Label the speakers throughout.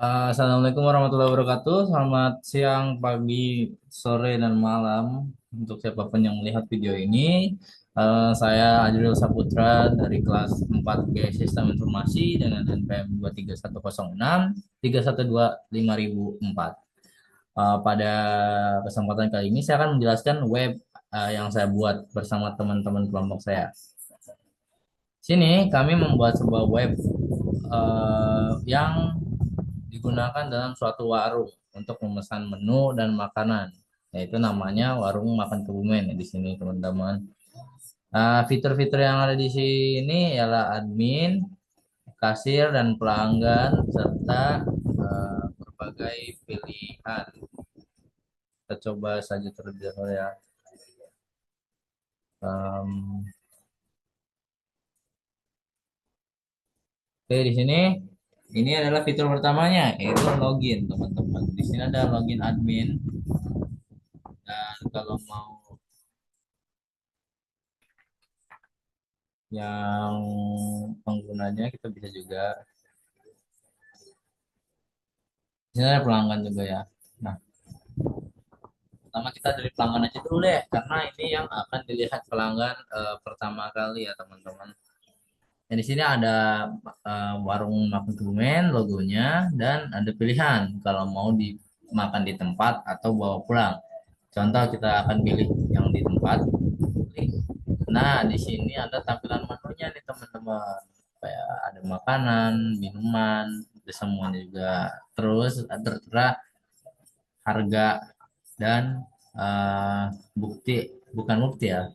Speaker 1: Assalamualaikum warahmatullahi wabarakatuh. Selamat siang, pagi, sore, dan malam untuk siapapun yang melihat video ini. Saya Ajrul Saputra dari kelas 4B Sistem Informasi dengan NPM 23106 3125004. Pada kesempatan kali ini saya akan menjelaskan web yang saya buat bersama teman-teman kelompok saya. Sini kami membuat sebuah web yang digunakan dalam suatu warung untuk memesan menu dan makanan, yaitu namanya warung makan Kebumen di sini teman-teman. Fitur-fitur yang ada di sini ialah admin, kasir dan pelanggan serta berbagai pilihan. Kita coba saja terlebih dahulu ya. Em, Oke, di sini ini adalah fitur pertamanya yaitu login teman-teman. Di sini ada login admin dan kalau mau yang penggunanya kita bisa juga. Di sini ada pelanggan juga ya. Nah, pertama kita dari pelanggan aja dulu deh, karena ini yang akan dilihat pelanggan pertama kali ya teman-teman. Dan di sini ada warung makan Kebumen logonya dan ada pilihan kalau mau dimakan di tempat atau bawa pulang. Contoh kita akan pilih yang di tempat. Nah, di sini ada tampilan menunya nih teman-teman. Kayak ada makanan, minuman, ada semuanya juga. Terus tertera harga dan bukti, bukan bukti ya,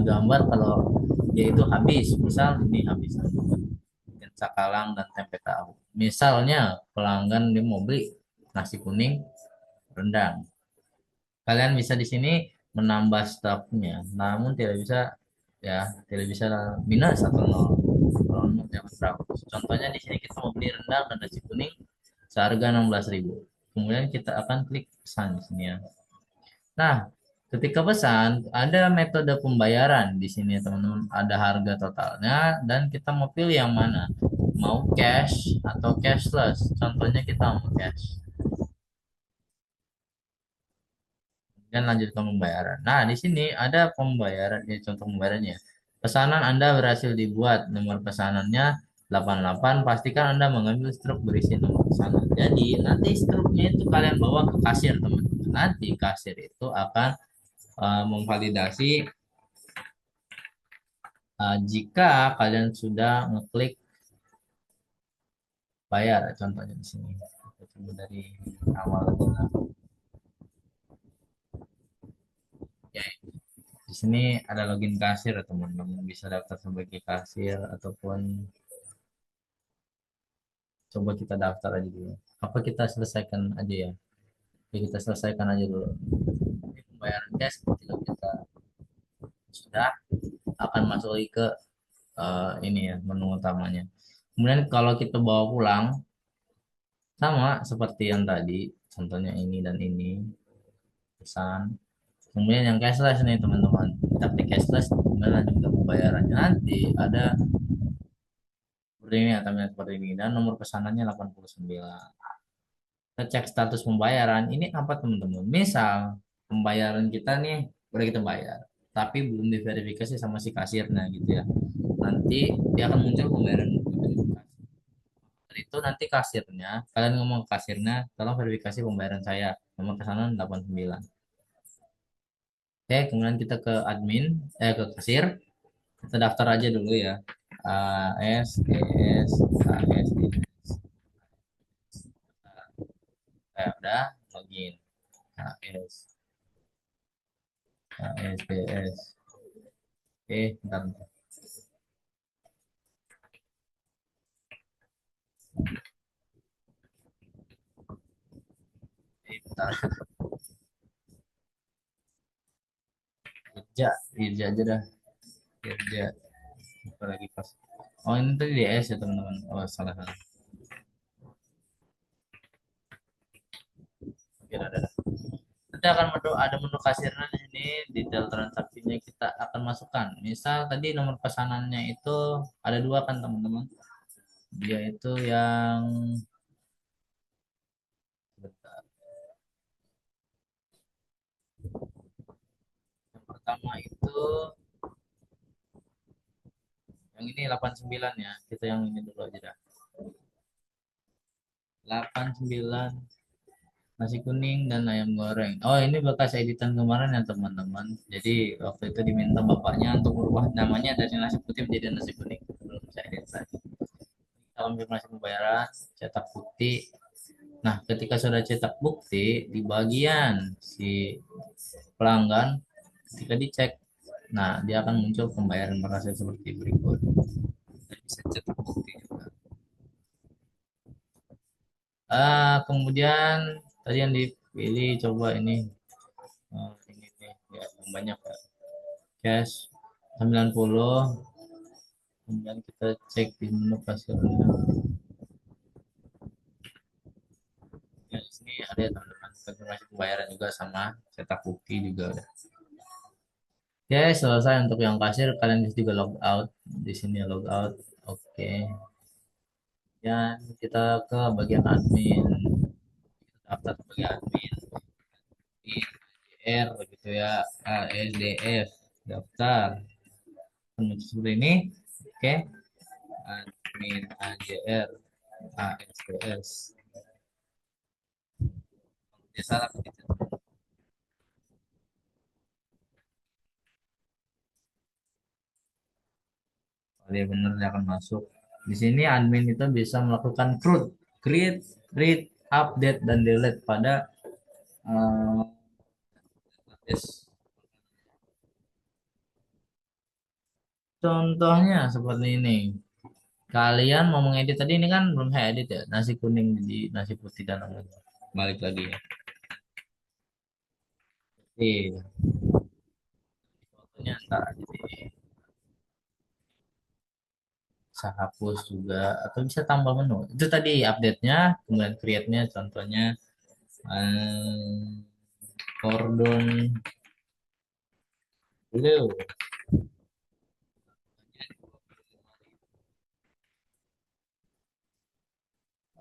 Speaker 1: gambar kalau dia itu habis. Misal ini habis mungkin cakalang dan tempe tahu. Misalnya pelanggan dia mau beli nasi kuning rendang, kalian bisa di sini menambah stoknya, namun tidak bisa ya, tidak bisa minus atau nol. Kalau nol jangan berapa. Contohnya di sini kita mau beli rendang dan nasi kuning seharga 16.000. Kemudian kita akan klik pesan di sini ya. Nah, ketika pesan ada metode pembayaran di sini teman-teman, ada harga totalnya dan kita mau pilih yang mana. Mau cash atau cashless. Contohnya kita mau cash. Dan lanjutkan pembayaran. Nah, di sini ada pembayaran, ya, contoh pembayarannya. Pesanan Anda berhasil dibuat. Nomor pesanannya 88. Pastikan Anda mengambil struk berisi nomor pesanan. Jadi, nanti struknya itu kalian bawa ke kasir, teman-teman. Nanti kasir itu akan memvalidasi jika kalian sudah ngeklik bayar. Contohnya di sini. Kita coba dari awal aja. Ya, di sini ada login kasir, teman-teman. Bisa daftar sebagai kasir ataupun coba kita daftar aja dulu. Apa kita selesaikan aja ya? Oke, kita selesaikan aja dulu. Ini pembayaran cash ketika kita sudah akan masuk lagi ke ini ya, menu utamanya. Kemudian kalau kita bawa pulang sama seperti yang tadi, contohnya ini dan ini pesan. Kemudian yang cashless nih teman-teman. Kita klik cashless, kemudian juga pembayarannya nanti ada seperti ini ya, tampilan seperti ini dan nomor pesanannya 89. Kita cek status pembayaran. Ini apa teman-teman? Misal pembayaran kita nih udah kita bayar, tapi belum diverifikasi sama si kasirnya gitu ya. Nanti dia akan muncul pembayaran verifikasi. Dan itu nanti kasirnya, kalian ngomong ke kasirnya, tolong verifikasi pembayaran saya. Nomor pesanan 89. Oke, kemudian kita ke admin, ke kasir. Kita daftar aja dulu ya. AS, ES, AS, udah login. AS, AS, PS. Oke, bentar. Bentar. Kerja, kerja aja dah. Kerja. Apalagi pas. Oh, ini tadi DS ya, teman-teman. Oh, salah, salah. Oke, ada. Nanti akan ada menu kasirnya di sini, detail transaksinya kita akan masukkan. Misal tadi nomor pesanannya itu ada dua kan, teman-teman. Dia itu yang pertama itu yang ini 89 ya. Kita yang ini dulu aja dah. 89 nasi kuning dan ayam goreng. Oh, ini bekas editan kemarin ya teman-teman. Jadi waktu itu diminta bapaknya untuk merubah namanya dari nasi putih menjadi nasi kuning. Belum saya edit lagi. Kita konfirmasi pembayaran, cetak bukti. Nah, ketika sudah cetak bukti di bagian si pelanggan, ketika dicek, nah dia akan muncul pembayaran berhasil seperti berikut. Dan bisa cetak bukti juga. Kemudian tadi yang dipilih coba ini nih ya yang banyak ya. Cash 90, kemudian kita cek di menu hasilnya. Ya, di sini ada ya teman-teman konfirmasi pembayaran juga sama cetak bukti juga udah. Oke, selesai untuk yang kasir. Kalian bisa juga log out. Di sini log out. Oke. Dan kita ke bagian admin. Daftar ke bagian admin. Di R gitu ya. ASDF. Daftar. Menuju seperti ini. Oke. Admin AJR. ASDS. Ya, salah begitu. Kalau dia benar dia akan masuk. Di sini admin itu bisa melakukan create, read, update, dan delete pada uh, contohnya seperti ini. Kalian mau mengedit tadi ini kan belum saya edit ya. Nasi kuning di nasi putih dan ungu. Balik lagi ya. Jadi fotonya ntar aja deh. Bisa hapus juga atau bisa tambah menu. Itu tadi update-nya, kemudian create-nya contohnya cordon bleu.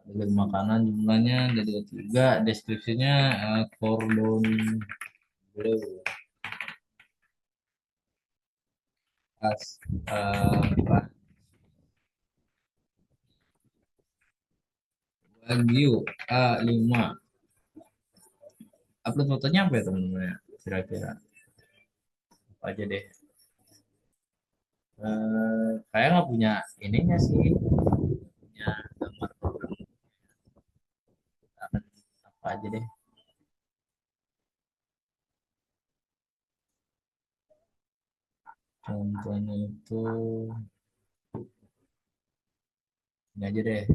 Speaker 1: Dengan makanan jumlahnya dari tiga, deskripsinya cordon bleu. As, Wagyu A5. Upload fotonya apa ya teman-teman ya? Kira-kira apa aja deh. Kayak nggak punya ininya sih, punya gambar program akan apa aja deh. Contohnya itu ini aja deh.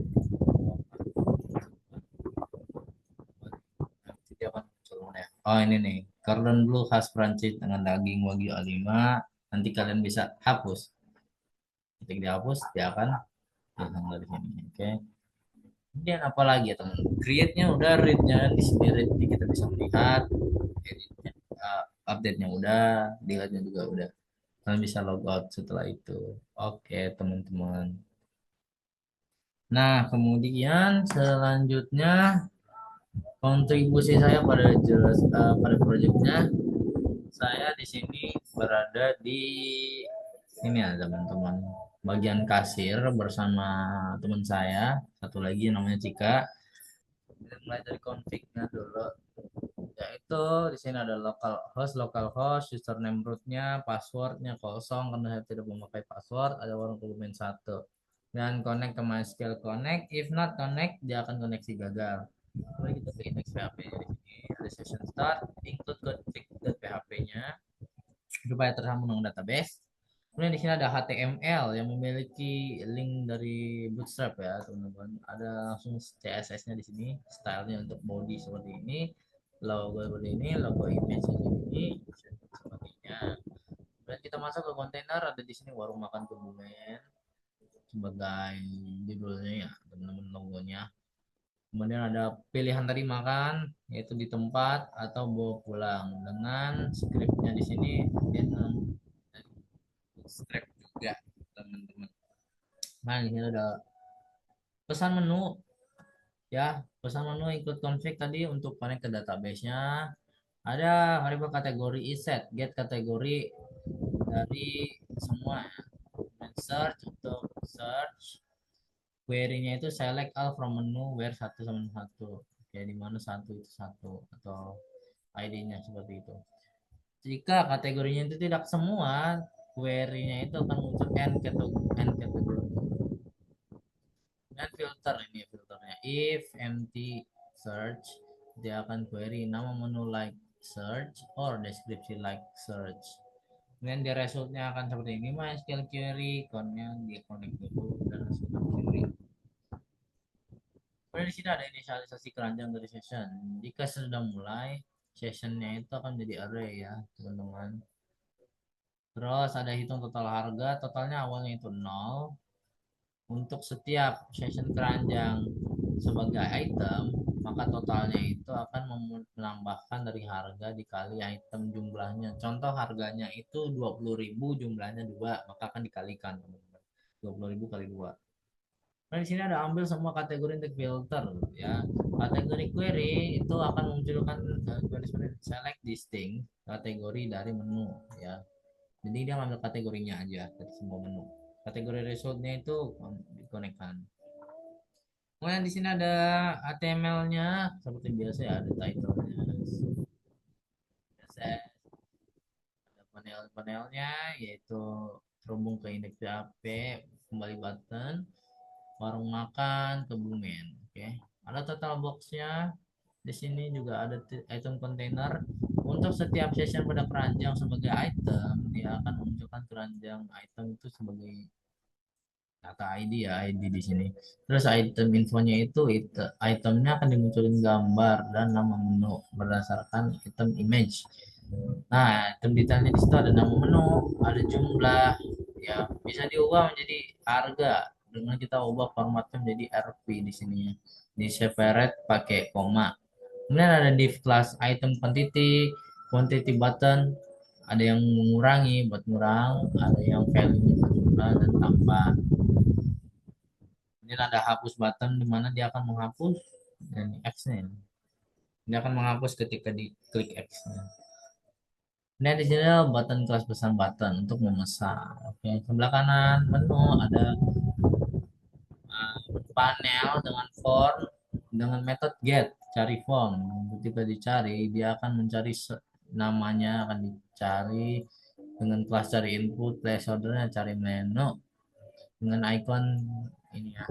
Speaker 1: Nanti dia akan muncul mana ya? Oh ini nih, cordon bleu khas Prancis dengan daging wagyu A5. Nanti kalian bisa hapus. Ketika dihapus, dia akan hilang dari sini. Oke. Kemudian apa lagi ya teman? Create-nya udah, read-nya di sini read-nya kita bisa melihat, edit-nya, update-nya udah, delete-nya juga udah. Kalian bisa logout setelah itu. Oke, teman-teman. Nah, kemudian selanjutnya kontribusi saya pada proyeknya, saya di sini berada di ini ya teman-teman, bagian kasir bersama teman saya, satu lagi namanya Cika. Kita mulai dari config-nya dulu. Yaitu di sini ada local host, username rootnya, passwordnya kosong karena saya tidak memakai password, ada warung dokumen satu. Dan connect ke MySQL connect, if not connect dia akan koneksi gagal. Lalu kita ke index PHP nya di sini ada session start, include config.php-nya supaya tersambung dengan database. Kemudian di sini ada HTML yang memiliki link dari Bootstrap ya teman-teman. Ada langsung CSS-nya di sini, stylenya untuk body seperti ini, logo seperti ini, logo image seperti ini, sebagainya. Kemudian kita masuk ke kontainer, ada di sini warung makan Kebumen sebagai judulnya ya teman-teman, logonya. Kemudian ada pilihan tadi makan, yaitu di tempat atau bawa pulang dengan scriptnya di sini script juga teman-teman. Nah ini ada pesan menu ya, pesan menu ikut config tadi untuk connect ke database-nya. Ada variabel kategori iset, get kategori dari semua ya. Dan search untuk search query-nya itu select all from menu where satu sama satu. Ya di mana satu itu satu atau ID-nya seperti itu. Jika kategorinya itu tidak semua, query-nya itu akan muncul n kategori. Dan filter ini filternya. If empty search, dia akan query nama menu like search or deskripsi like search. Kemudian di resultnya akan seperti ini. MySQL query, account-nya di connect dulu dan hasilkan query. Kemudian di sini ada inisialisasi keranjang dari session. Jika sudah mulai, sessionnya itu akan menjadi array ya, teman-teman. Terus ada hitung total harga, totalnya awalnya itu 0. Untuk setiap session keranjang sebagai item, maka totalnya itu akan menambahkan dari harga dikali item jumlahnya. Contoh harganya itu 20.000, jumlahnya 2, maka akan dikalikan, teman-teman. 20.000 kali 2. Nah, di sini ada ambil semua kategori untuk filter ya. Kategori query itu akan memunculkan select distinct kategori dari menu ya. Jadi dia ngambil kategorinya aja dari semua menu. Kategori resultnya itu dikonekkan. Kemudian di sini ada HTML-nya seperti biasa ya, ada title-nya, CSS, ada panel-panelnya yaitu terhubung ke indeks PHP, kembali button, warung makan, kebumen. Oke, ada total box-nya. Di sini juga ada item container. Untuk setiap session pada keranjang sebagai item, dia akan memunculkan keranjang item itu sebagai kata ID ya, ID di sini. Terus item infonya itu itemnya akan dimunculin gambar dan nama menu berdasarkan item image. Nah, item detailnya di situ ada nama menu, ada jumlah, ya bisa diubah menjadi harga dengan kita ubah formatnya menjadi RP di sini ya. Di separate pakai koma. Kemudian ada div class item quantity, quantity button, ada yang mengurangi buat ngurang, ada yang value jumlah dan tambah. Ini ada hapus button di mana dia akan menghapus dan X-nya. Dia akan menghapus ketika diklik X-nya. Nah, di sini ada button kelas pesan button untuk memesan. Oke, sebelah kanan menu ada panel dengan form dengan metode get cari form. Ketika dicari, dia akan mencari namanya akan dicari dengan kelas cari input, placeholdernya cari menu dengan icon ini ya,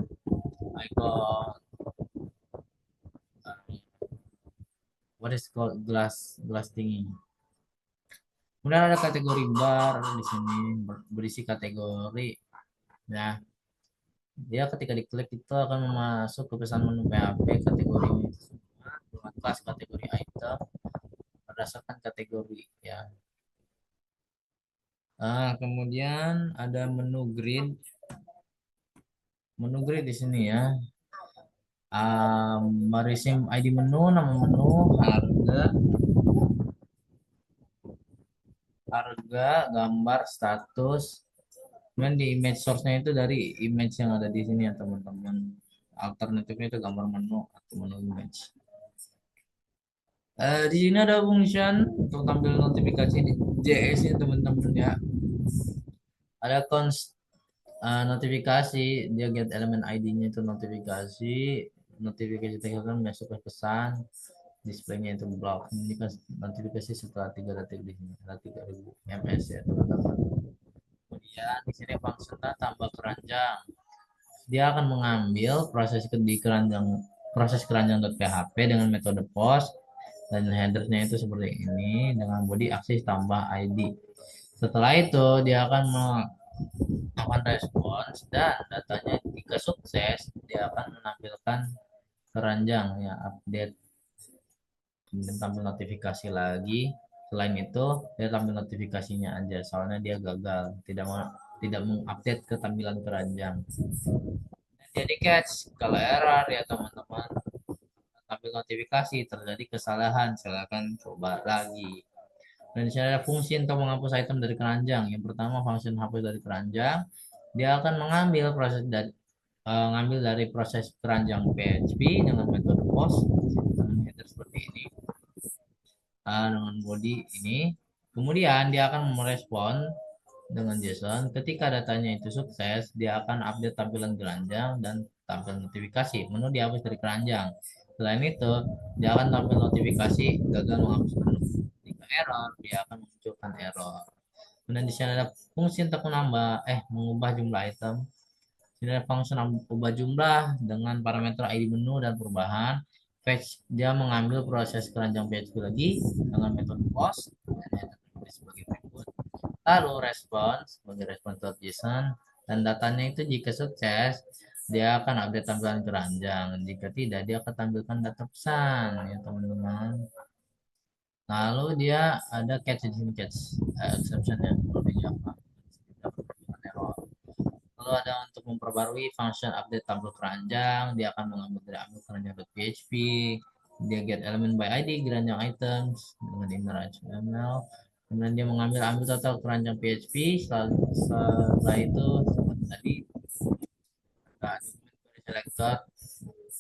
Speaker 1: icon what is called glass glass thingy. Kemudian ada kategori bar di sini berisi kategori ya. Dia ketika diklik itu akan masuk ke pesan menu PHP kategorinya itu semua dengan kelas kategori item berdasarkan kategori ya. Kemudian ada menu grid di sini ya. Berisi ID menu, nama menu, harga, gambar, status. Kemudian di image source-nya itu dari image yang ada di sini ya teman-teman. Alternatifnya itu gambar menu atau menu image. Di sini ada function untuk tampil notifikasi di JS ya teman-teman ya. Ada notifikasi, dia get elemen ID-nya itu notifikasi, notifikasi tekan masuk ke pesan, displaynya itu block. Ini kan notifikasi setelah 3 detik di sini, ada 3000 ms ya teman-teman. Kemudian di sini function tambah keranjang. Dia akan mengambil proses keranjang.php dengan metode post dan headernya itu seperti ini dengan body aksis tambah ID. Setelah itu dia akan respons dan datanya jika sukses dia akan menampilkan keranjang ya update, kemudian tampil notifikasi lagi. Selain itu dia tampil notifikasinya aja soalnya dia gagal tidak mengupdate ke tampilan keranjang. Jadi catch kalau error ya teman-teman, tampil notifikasi terjadi kesalahan, silakan coba lagi. Dan di sini ada fungsi untuk menghapus item dari keranjang. Yang pertama fungsi hapus dari keranjang, dia akan ngambil dari proses keranjang PHP dengan metode post dengan header seperti ini. dengan body ini. Kemudian dia akan merespon dengan JSON. Ketika datanya itu sukses, dia akan update tampilan keranjang dan tampil notifikasi. Menu dihapus dari keranjang. Selain itu, dia akan tampil notifikasi gagal menghapus menu. Jika error, dia akan munculkan error. Kemudian di sini ada fungsi untuk mengubah jumlah item. Ini ada fungsi ubah jumlah dengan parameter ID menu dan perubahan. Fetch dia mengambil proses keranjang PHP lagi dengan metode post sebagai berikut. Lalu respons sebagai respons.json dan datanya itu jika sukses dia akan update tampilan keranjang. Jika tidak dia akan tampilkan data pesan ya teman-teman. Lalu dia ada catch exception yang lebih Java. Lalu ada untuk memperbarui function update tabel keranjang, dia akan mengambil dari ambil keranjang.php, dia get element by ID, keranjang items dengan inner HTML, kemudian dia ambil total keranjang PHP, setelah itu seperti tadi ada dokumen selector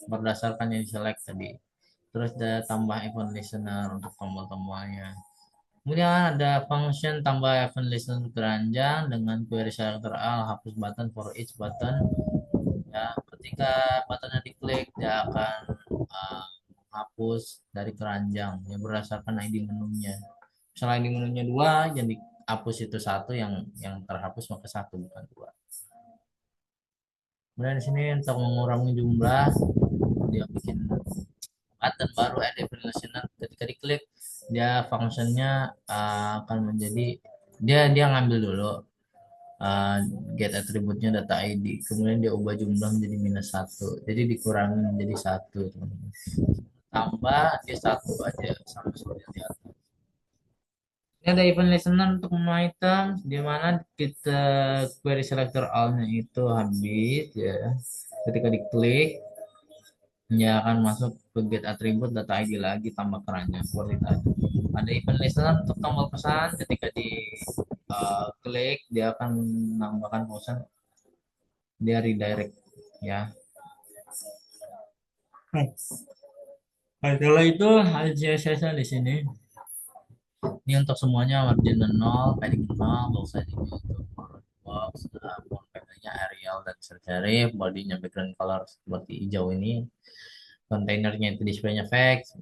Speaker 1: berdasarkan yang di select tadi. Terus ada tambah event listener untuk tombol-tombolnya. Kemudian ada function tambah event listener keranjang dengan query selector all hapus button for each button. Ya, ketika buttonnya diklik dia akan hapus dari keranjang yang berdasarkan ID menunya. Misalnya ID menunya dua, yang dihapus itu satu, yang terhapus maka satu bukan dua. Kemudian di sini untuk mengurangi jumlah dia bikin button baru add event listener. Ketika diklik dia fungsinya akan menjadi dia ngambil dulu uh, get atributnya data ID, kemudian dia ubah jumlah menjadi -1, jadi dikurangi menjadi satu, tambah dia satu aja sama seperti yang di atas. Ini ada event listener untuk menu item di mana kita query selector all-nya itu habis ya, ketika diklik dia akan masuk ke get atribut data ID lagi tambah keranjang seperti tadi. Ada event listener untuk tombol pesan, ketika di klik dia akan menambahkan pesan, dia redirect ya. Setelah itu ada CSS di sini. Ini untuk semuanya margin 0, padding 0, box size itu box, font nya Arial dan sans serif, bodinya background color seperti hijau ini. Kontainernya itu displaynya flex,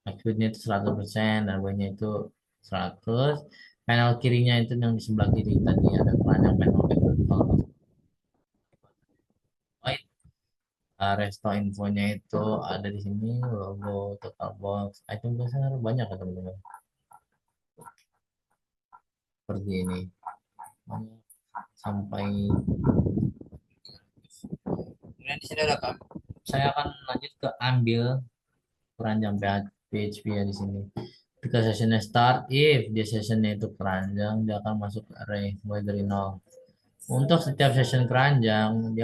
Speaker 1: max-widthnya itu 100% dan bawahnya itu 100. Panel kirinya itu yang di sebelah kiri tadi ada keranjang panel background color white. Resto infonya itu ada di sini, logo, total box, item besar banyak ya teman-teman. Seperti ini. Sampai kemudian di sini ada saya akan lanjut ke ambil keranjang PHP ya di sini. Ketika sessionnya start, if dia sessionnya itu keranjang, dia akan masuk ke array mulai dari 0. Untuk setiap session keranjang,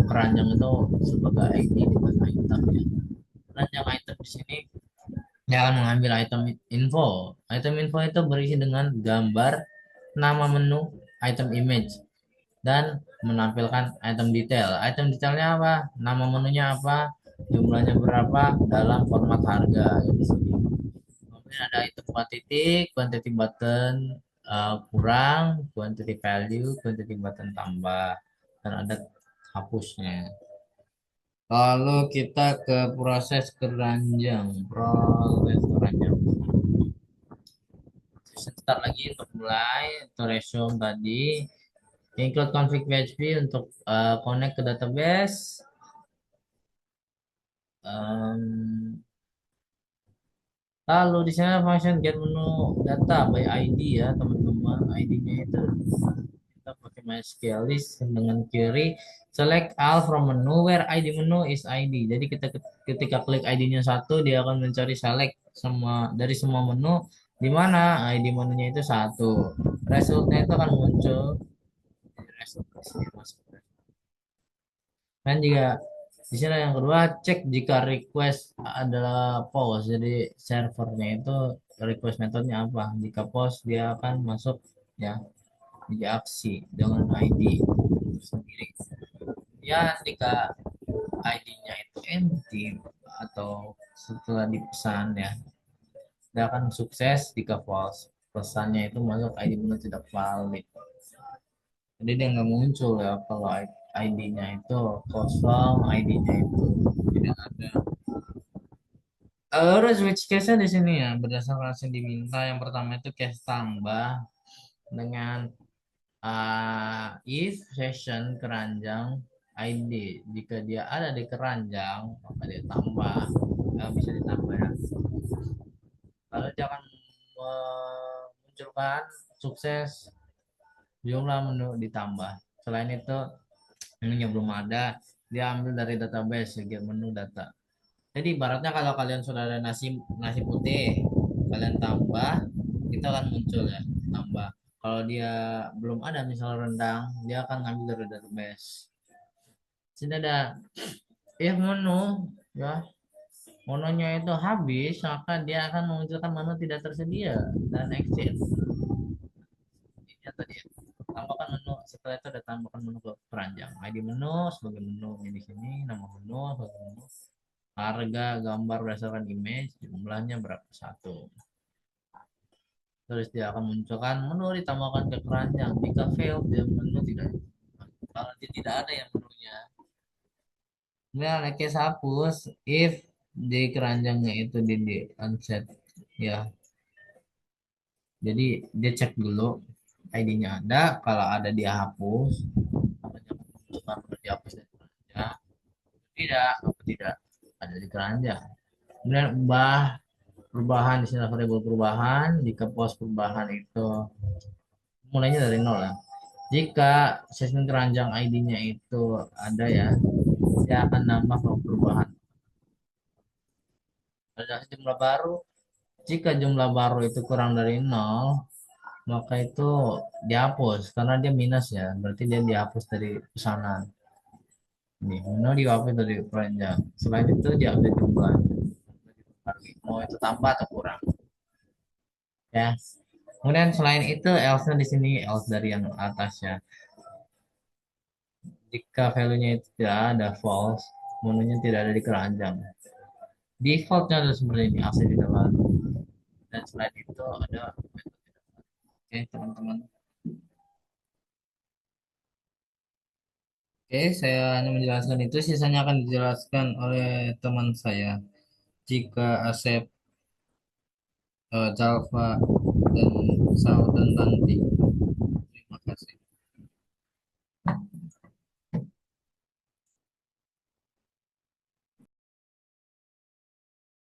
Speaker 1: keranjang itu sebagai ID dengan item ya. Keranjang item di sini dia akan mengambil item info. Item info itu berisi dengan gambar, nama menu, item image, dan menampilkan item detail. Item detailnya apa? Nama menunya apa? Jumlahnya berapa? Dalam format harga. Kemudian ada item quantity button kurang, quantity value, quantity button tambah, dan ada hapusnya. Lalu kita ke proses keranjang. Start lagi untuk mulai, untuk resume tadi. Include config PHP untuk connect ke database. Lalu di sana function get menu data by ID ya teman-teman. ID-nya itu kita pakai MySQL list dengan query select all from menu where ID menu is ID. Jadi kita ketika klik ID-nya satu dia akan mencari select semua dari semua menu di mana ID menunya itu satu. Resultnya itu akan muncul. Dan juga di sini yang kedua, cek jika request adalah post. Jadi servernya itu request metodenya apa. Jika post dia akan masuk ya di aksi dengan ID sendiri. Ya jika ID-nya itu empty atau setelah dipesan ya dia akan sukses jika false. Pesannya itu masuk ID menu tidak valid. Jadi dia nggak muncul ya kalau ID-nya itu kosong, ID-nya itu tidak ada. Harus switch case-nya di sini ya, berdasarkan yang diminta. Yang pertama itu case tambah dengan if session keranjang ID. Jika dia ada di keranjang, maka dia tambah. Bisa ditambah ya. Lalu jangan memunculkan sukses jumlah menu ditambah. Selain itu, menunya belum ada, dia ambil dari database segi menu data. Jadi ibaratnya kalau kalian sudah ada nasi putih, kalian tambah, itu akan muncul ya, tambah. Kalau dia belum ada misal rendang, dia akan ngambil dari database. Sini ada menu ya, menunya itu habis, maka dia akan memunculkan menu tidak tersedia dan exit. Ini tadi ya. Tambahkan menu, setelah itu ada tambahkan menu ke keranjang. ID menu sebagai menu ini di sini, nama menu sebagai menu, harga gambar berdasarkan image, jumlahnya berapa satu. Terus dia akan munculkan menu ditambahkan ke keranjang. Jika fail, dia menu tidak. Kalau dia tidak ada yang menunya, kemudian case hapus if di keranjangnya itu di unset ya. Jadi dia cek dulu ID-nya ada, kalau ada dia hapus, apanya memunculkan dihapus dari keranjang. Tidak, apa tidak ada di keranjang. Kemudian ubah perubahan di sini variabel perubahan. Jika pos perubahan itu mulainya dari nol ya. Jika session keranjang ID-nya itu ada ya, dia akan nambah perubahan. Ada jumlah baru. Jika jumlah baru itu kurang dari nol, maka itu dihapus karena dia minus ya. Berarti dia dihapus dari pesanan. Ini menu dihapus dari keranjang. Selain itu dia ada jumlah. Mau itu tambah atau kurang ya. Kemudian selain itu else-nya di sini else dari yang atas ya. Jika value-nya itu tidak ada false, menunya tidak ada di keranjang. Defaultnya adalah seperti ini, asli tidak valid. Dan selain itu ada oke teman-teman. Oke, saya hanya menjelaskan itu, sisanya akan dijelaskan oleh teman saya. Jika Asep, Jalva, dan Sal dan Tanti.